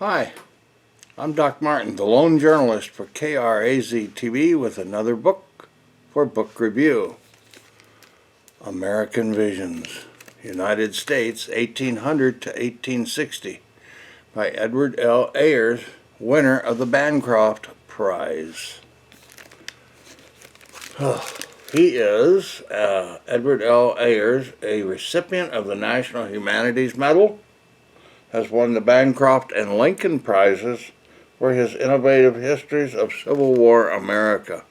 Hi, I'm Doc Martin, the lone journalist for KRAZ-TV with another book for book review. American Visions, United States, 1800 to 1860, by Edward L. Ayers, winner of the Bancroft Prize. He is, Edward L. Ayers, a recipient of the National Humanities Medal, has won the Bancroft and Lincoln Prizes for his innovative histories of Civil War America.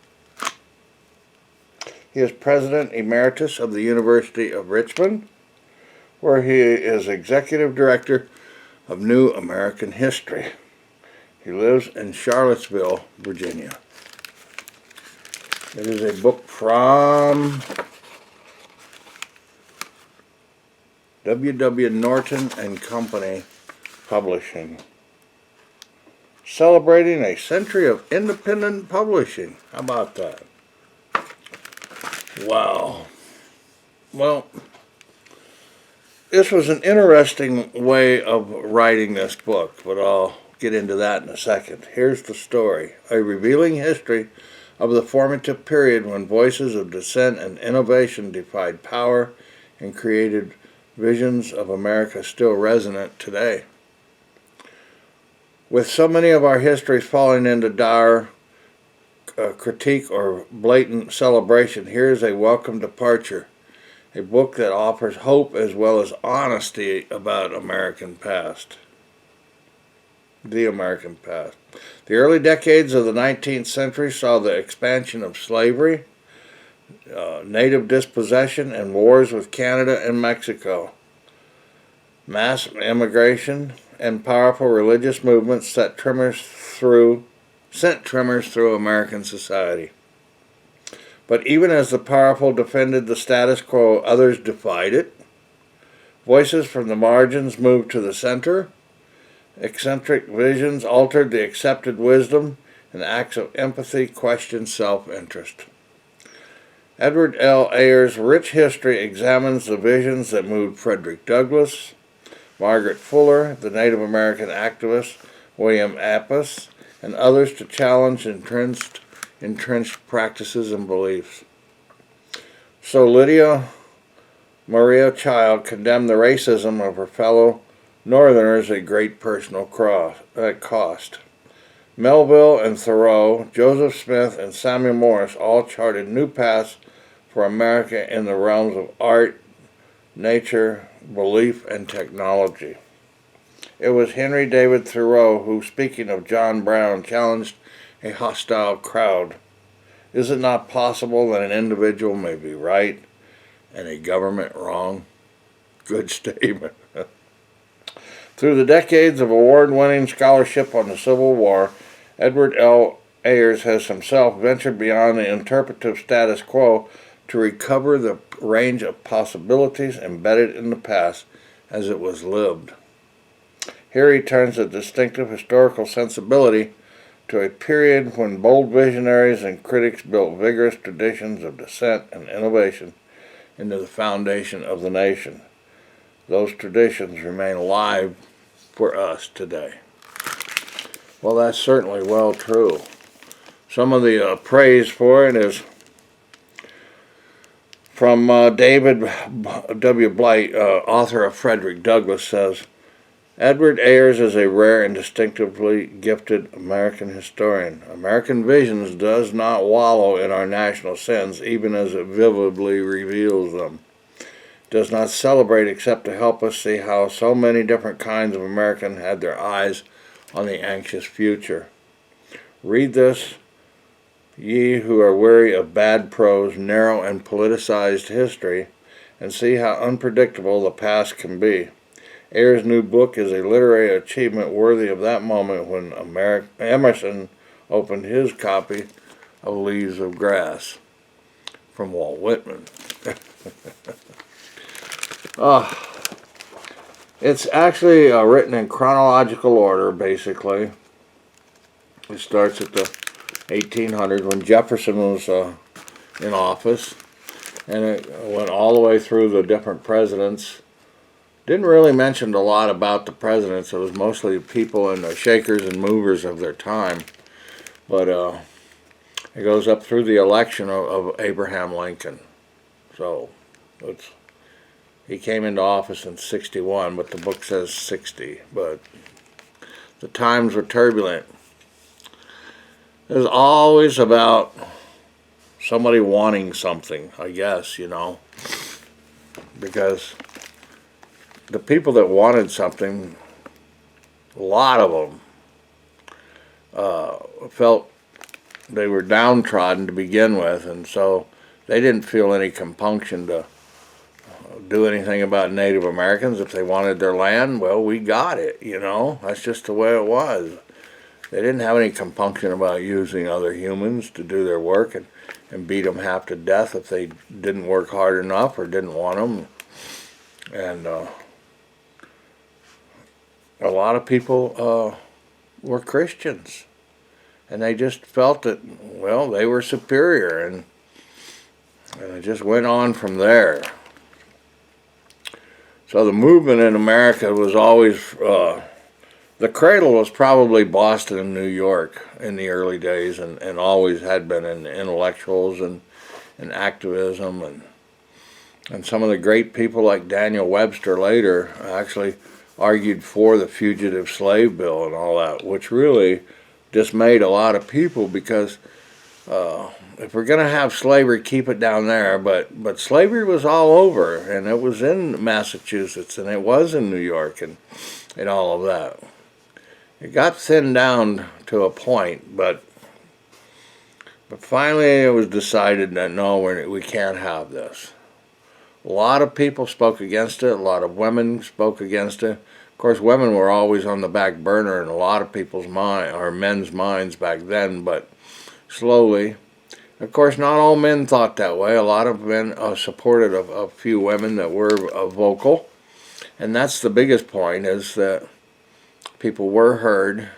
He is President Emeritus of the University of Richmond, where he is Executive Director of New American History. He lives in Charlottesville, Virginia. It is a book from W.W. Norton and Company Publishing, celebrating a century of independent publishing. How about that? Wow. Well, this was an interesting way of writing this book, but I'll get into that in a second. Here's the story: a revealing history of the formative period when voices of dissent and innovation defied power and created visions of America still resonant today. With so many of our histories falling into dire critique or blatant celebration, here's a welcome departure, a book that offers hope as well as honesty about American past. The American past. The early decades of the 19th century saw the expansion of slavery, native dispossession, and wars with Canada and Mexico. Mass immigration and powerful religious movements sent tremors through American society. But even as the powerful defended the status quo, others defied it. Voices from the margins moved to the center. Eccentric visions altered the accepted wisdom, and acts of empathy questioned self-interest. Edward L. Ayers' rich history examines the visions that moved Frederick Douglass, Margaret Fuller, the Native American activist William Appice, and others to challenge entrenched practices and beliefs. So Lydia Maria Child condemned the racism of her fellow Northerners at great personal cost. Melville and Thoreau, Joseph Smith, and Samuel Morse all charted new paths for America in the realms of art, nature, belief, and technology. It was Henry David Thoreau who, speaking of John Brown, challenged a hostile crowd. Is it not possible that an individual may be right and a government wrong? Good statement. Through the decades of award-winning scholarship on the Civil War, Edward L. Ayers has himself ventured beyond the interpretive status quo to recover the range of possibilities embedded in the past as it was lived. Here he turns a distinctive historical sensibility to a period when bold visionaries and critics built vigorous traditions of dissent and innovation into the foundation of the nation. Those traditions remain alive for us today. Well, that's certainly well true. Some of the praise for it is from David W. Blight, author of Frederick Douglass, says, Edward Ayers is a rare and distinctively gifted American historian. American Visions does not wallow in our national sins, even as it vividly reveals them. Does not celebrate except to help us see how so many different kinds of American had their eyes on the anxious future. Read this, ye who are weary of bad prose, narrow and politicized history, and see how unpredictable the past can be. Ayers' new book is a literary achievement worthy of that moment when Emerson opened his copy of Leaves of Grass, from Walt Whitman. It's actually written in chronological order, basically. It starts at the 1800s when Jefferson was in office, and it went all the way through the different presidents Didn't really mention a lot about the presidents. It was mostly people and the shakers and movers of their time. But it goes up through the election of Abraham Lincoln. So he came into office in 61, but the book says 60. But the times were turbulent. It was always about somebody wanting something, I guess, because the people that wanted something, a lot of them, felt they were downtrodden to begin with, and so they didn't feel any compunction to do anything about Native Americans. If they wanted their land, well, we got it, That's just the way it was. They didn't have any compunction about using other humans to do their work and beat them half to death if they didn't work hard enough or didn't want them. And a lot of people were Christians. And they just felt that, well, they were superior. And it just went on from there. So the movement in America was always, the cradle was probably Boston and New York in the early days, and always had been in intellectuals and activism. And some of the great people like Daniel Webster later actually argued for the Fugitive Slave Bill and all that, which really dismayed a lot of people because if we're going to have slavery, keep it down there. But slavery was all over, and it was in Massachusetts, and it was in New York, and all of that. It got thinned down to a point, but finally it was decided that no, we can't have this. A lot of people spoke against it. A lot of women spoke against it. Of course, women were always on the back burner in a lot of people's mind, or men's minds back then, but slowly. Of course, not all men thought that way. A lot of men supported a few women that were vocal. And that's the biggest point, is that people were heard.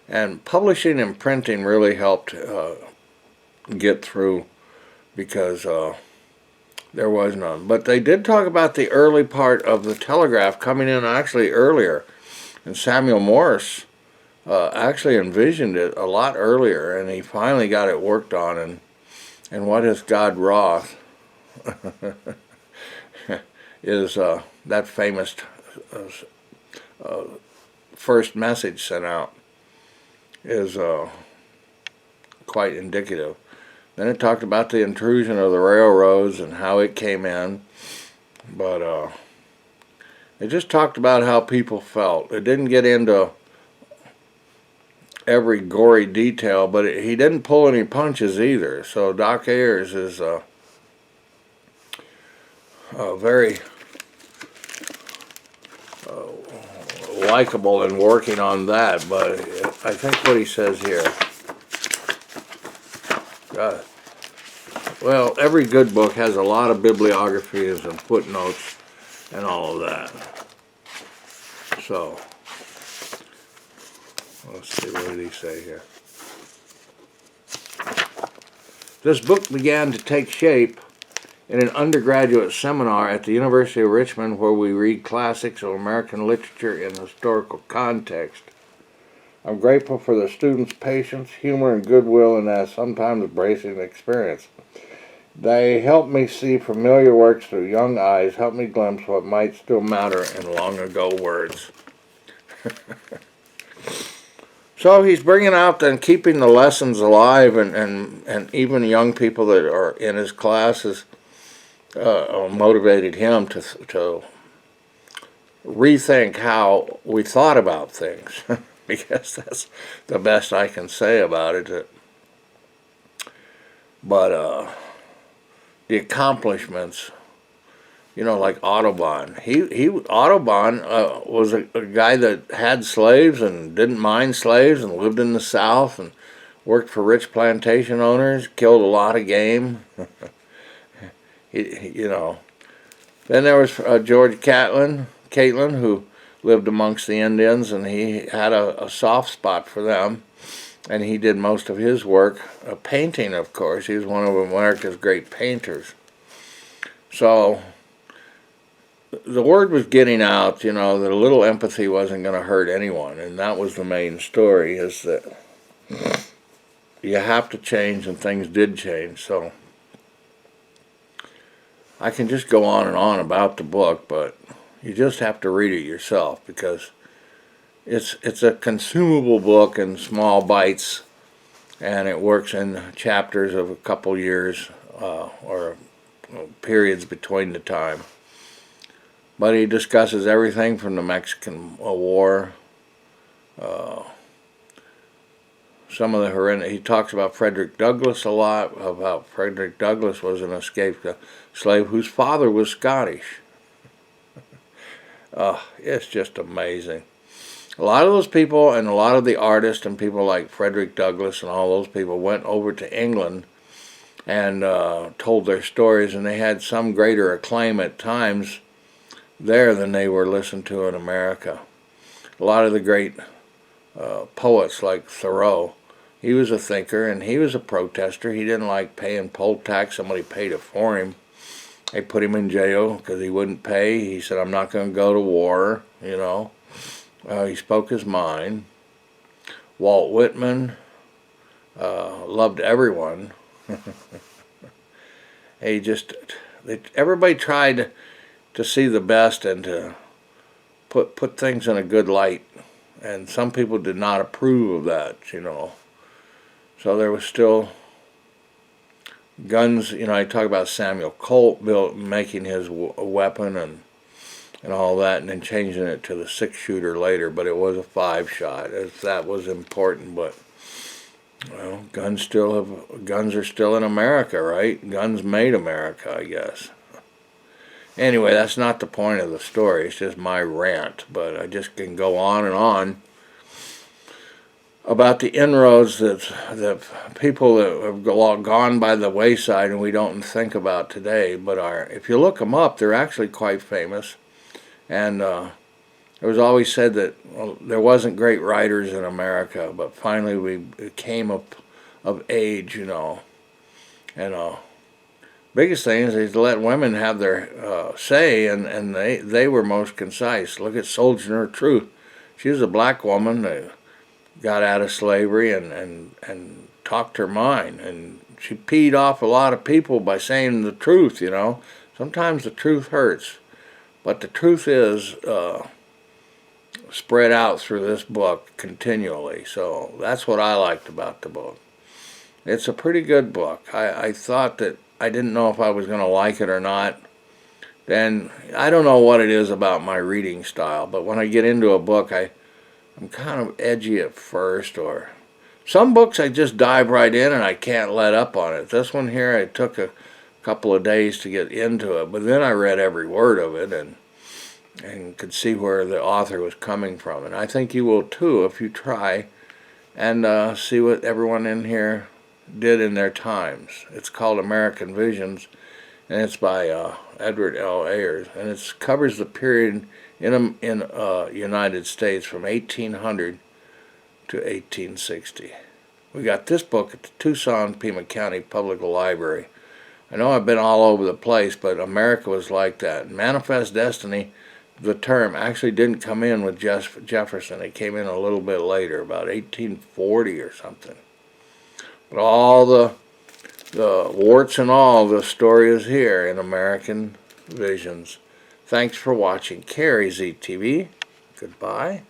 And publishing and printing really helped get through, because there was none. But they did talk about the early part of the telegraph coming in actually earlier. And Samuel Morse actually envisioned it a lot earlier, and he finally got it worked on. And what is God wroth is that famous first message sent out is quite indicative. Then it talked about the intrusion of the railroads and how it came in, but it just talked about how people felt. It didn't get into every gory detail, but he didn't pull any punches either. So Doc Ayers is very likable in working on that, but I think what he says here, well, every good book has a lot of bibliographies and footnotes and all of that. So let's see, what did he say here? This book began to take shape in an undergraduate seminar at the University of Richmond, where we read classics of American literature in historical context. I'm grateful for the students' patience, humor, and goodwill in that sometimes bracing experience. They help me see familiar works through young eyes, help me glimpse what might still matter in long-ago words. So he's bringing out and keeping the lessons alive, and even young people that are in his classes motivated him to rethink how we thought about things, because that's the best I can say about it. But the accomplishments, like Audubon. Audubon was a guy that had slaves and didn't mind slaves and lived in the South and worked for rich plantation owners, killed a lot of game. Then there was George Catlin, who lived amongst the Indians, and he had a soft spot for them, and he did most of his work painting, of course. He was one of America's great painters. So the word was getting out, that a little empathy wasn't going to hurt anyone, and that was the main story, is that you have to change, and things did change. So I can just go on and on about the book, but you just have to read it yourself, because it's a consumable book in small bites, and it works in chapters of a couple years or periods between the time. But he discusses everything from the Mexican War, some of the horrendous. He talks about Frederick Douglass a lot. About Frederick Douglass was an escaped slave whose father was Scottish. It's just amazing. A lot of those people, and a lot of the artists and people like Frederick Douglass and all those people, went over to England and told their stories, and they had some greater acclaim at times there than they were listened to in America. A lot of the great poets like Thoreau, he was a thinker and he was a protester. He didn't like paying poll tax. Somebody paid it for him. They put him in jail because he wouldn't pay. He said, I'm not going to go to war, He spoke his mind. Walt Whitman loved everyone. Everybody tried to see the best and to put things in a good light, and some people did not approve of that, So there was still guns. I talk about Samuel Colt making his weapon and all that, and then changing it to the 6-shooter later, but it was a 5-shot. That was important, but guns are still in America, right? Guns made America, I guess. Anyway, that's not the point of the story. It's just my rant, but I just can go on and on about the inroads that people that have gone by the wayside and we don't think about today, but if you look them up, they're actually quite famous. And it was always said that there wasn't great writers in America, but finally we came up of age, and biggest thing is to let women have their say, and they were most concise. Look at Sojourner Truth. She was a black woman that got out of slavery and talked her mind, and she peed off a lot of people by saying the truth, Sometimes the truth hurts, but the truth is spread out through this book continually. So that's what I liked about the book. It's a pretty good book. I thought that I didn't know if I was going to like it or not. Then I don't know what it is about my reading style, but when I get into a book, I'm kind of edgy at first, or some books I just dive right in and I can't let up on it. This one here, I took a couple of days to get into it, but then I read every word of it and could see where the author was coming from. And I think you will too if you try and see what everyone in here did in their times. It's called American Visions, and it's by Edward L. Ayers, and it covers the period in United States from 1800 to 1860. We got this book at the Tucson, Pima County Public Library. I know I've been all over the place, but America was like that. Manifest Destiny, the term, actually didn't come in with Jefferson. It came in a little bit later, about 1840 or something. But all the warts and all, the story is here in American Visions. Thanks for watching. Carrie ZTV. Goodbye.